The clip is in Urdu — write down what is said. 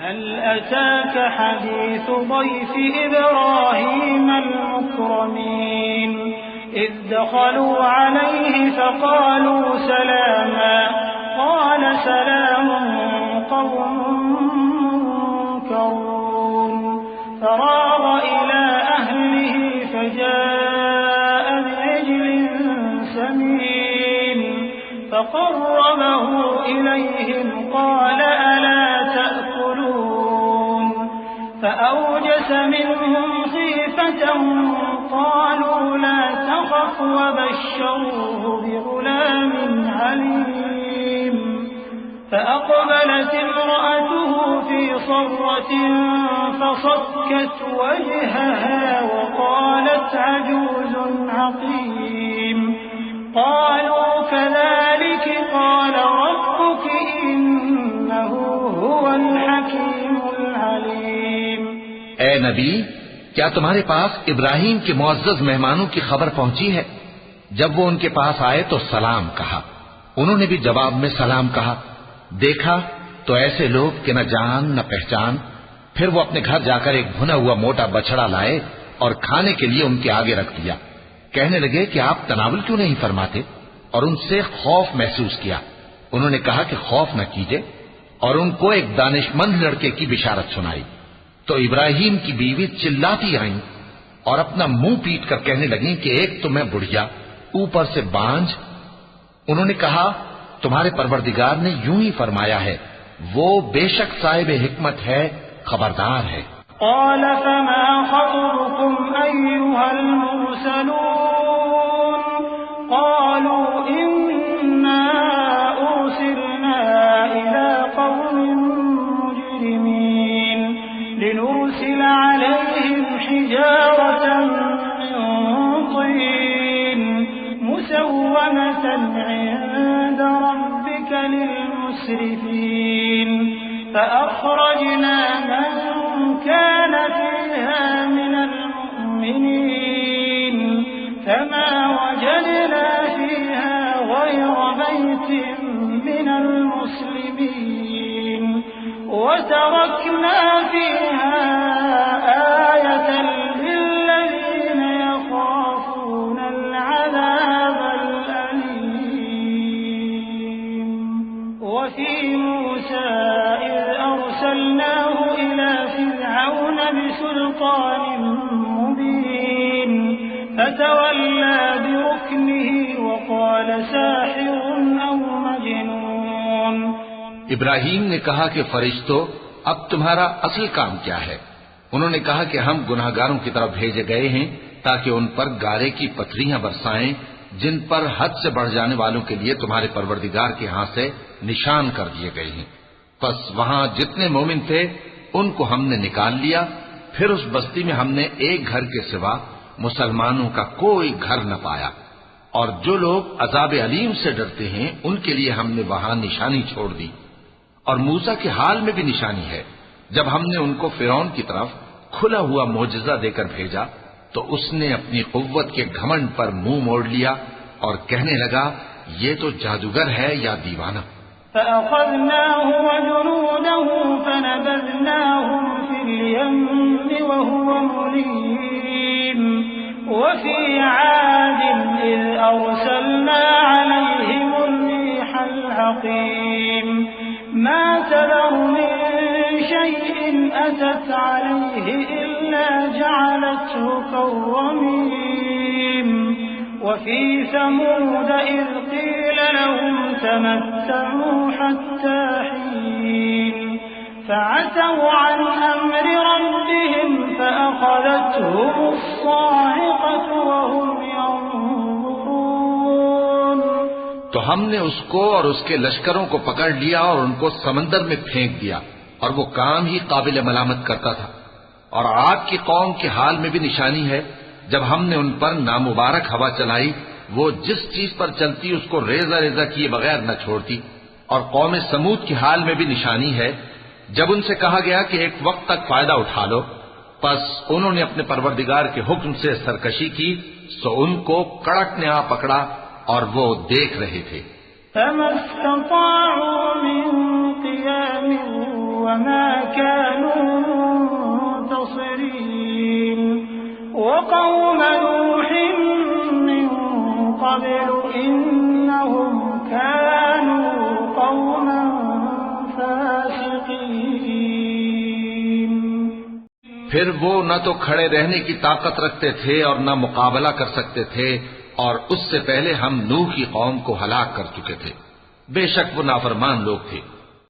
هل أتاك حديث ضيف إبراهيم المكرمين إذ دخلوا عليه فقالوا سلاما قال سلام قوم منكرون فراغ إلى أهله فجاء بعجل سمين فقربه إليهم قال ألا تأكلون فأوجس منهم خيفة قالوا لا تخف وبشروه بغلام عليم فأقبلت امرأته في صرة فصكت وجهها وقالت عجوز عقيم قالوا كذلك قال ربك إنه هو الحكيم العليم. اے نبی، کیا تمہارے پاس ابراہیم کے معزز مہمانوں کی خبر پہنچی ہے؟ جب وہ ان کے پاس آئے تو سلام کہا، انہوں نے بھی جواب میں سلام کہا۔ دیکھا تو ایسے لوگ کہ نہ جان نہ پہچان۔ پھر وہ اپنے گھر جا کر ایک بھنا ہوا موٹا بچڑا لائے اور کھانے کے لیے ان کے آگے رکھ دیا۔ کہنے لگے کہ آپ تناول کیوں نہیں فرماتے؟ اور ان سے خوف محسوس کیا۔ انہوں نے کہا کہ خوف نہ کیجیے، اور ان کو ایک دانشمند لڑکے کی بشارت سنائی۔ تو ابراہیم کی بیوی چلاتی آئیں اور اپنا منہ پیٹ کر کہنے لگیں کہ ایک تو میں بڑھیا، اوپر سے بانجھ۔ انہوں نے کہا تمہارے پروردگار نے یوں ہی فرمایا ہے، وہ بے شک صاحب حکمت ہے، خبردار ہے۔ قال فما خطبكم أيها المرسلون قالوا إنا أرسلنا إلى قوم مجرمين لنرسل عليهم حجارة من طين مسومة عند ربك للمسرفين فأخرجنا من كان فيها من المؤمنين فما وجدنا فيها غير بيت من المسلمين وتركنا فيها آية للذين يخافون العذاب الأليم. وفي موسى إذ أرسلناه إلى فرعون بسلطان مبين فتولى بركنه وقال ساحر أو مجنون. ابراہیم نے کہا کہ فرشتو، اب تمہارا اصل کام کیا ہے؟ انہوں نے کہا کہ ہم گناہگاروں کی طرف بھیجے گئے ہیں تاکہ ان پر گارے کی پتھریاں برسائیں جن پر حد سے بڑھ جانے والوں کے لیے تمہارے پروردگار کے ہاں سے نشان کر دیے گئے ہیں۔ پس وہاں جتنے مومن تھے ان کو ہم نے نکال لیا، پھر اس بستی میں ہم نے ایک گھر کے سوا مسلمانوں کا کوئی گھر نہ پایا، اور جو لوگ عذاب علیم سے ڈرتے ہیں ان کے لیے ہم نے وہاں نشانی چھوڑ دی۔ اور موسیٰ کے حال میں بھی نشانی ہے، جب ہم نے ان کو فرعون کی طرف کھلا ہوا معجزہ دے کر بھیجا تو اس نے اپنی قوت کے گھمنڈ پر منہ موڑ لیا اور کہنے لگا یہ تو جادوگر ہے یا دیوانہ۔ فأخذناه وجنوده فنبذناهم في اليم وهو مليم. وفي عاد إذ أرسلنا عليهم الريح العقيم ما تذر من شيء أتت عليه إلا جعلته كالرميم. وفي ثمود إذ قيل لهم تمتعوا حتى حين فعتوا عن أمر ربهم فأخذتهم الصاعقة وهم ينظرون. تو ہم نے اس کو اور اس کے لشکروں کو پکڑ لیا اور ان کو سمندر میں پھینک دیا، اور وہ کام ہی قابل ملامت کرتا تھا۔ اور عاد کی قوم کے حال میں بھی نشانی ہے، جب ہم نے ان پر نامبارک ہوا چلائی، وہ جس چیز پر چلتی اس کو ریزہ ریزہ کیے بغیر نہ چھوڑتی۔ اور قوم سمود کی حال میں بھی نشانی ہے، جب ان سے کہا گیا کہ ایک وقت تک فائدہ اٹھا لو، پس انہوں نے اپنے پروردگار کے حکم سے سرکشی کی، سو ان کو کڑک نے آ پکڑا اور وہ دیکھ رہے تھے۔ فما استطاعوا من قيام وما كانوا منتصرين وقوم نوح من قبل إنهم كانوا قوما فاسقين۔ پھر وہ نہ تو کھڑے رہنے کی طاقت رکھتے تھے اور نہ مقابلہ کر سکتے تھے، اور اس سے پہلے ہم نوح کی قوم کو ہلاک کر چکے تھے، بے شک وہ نافرمان لوگ تھے۔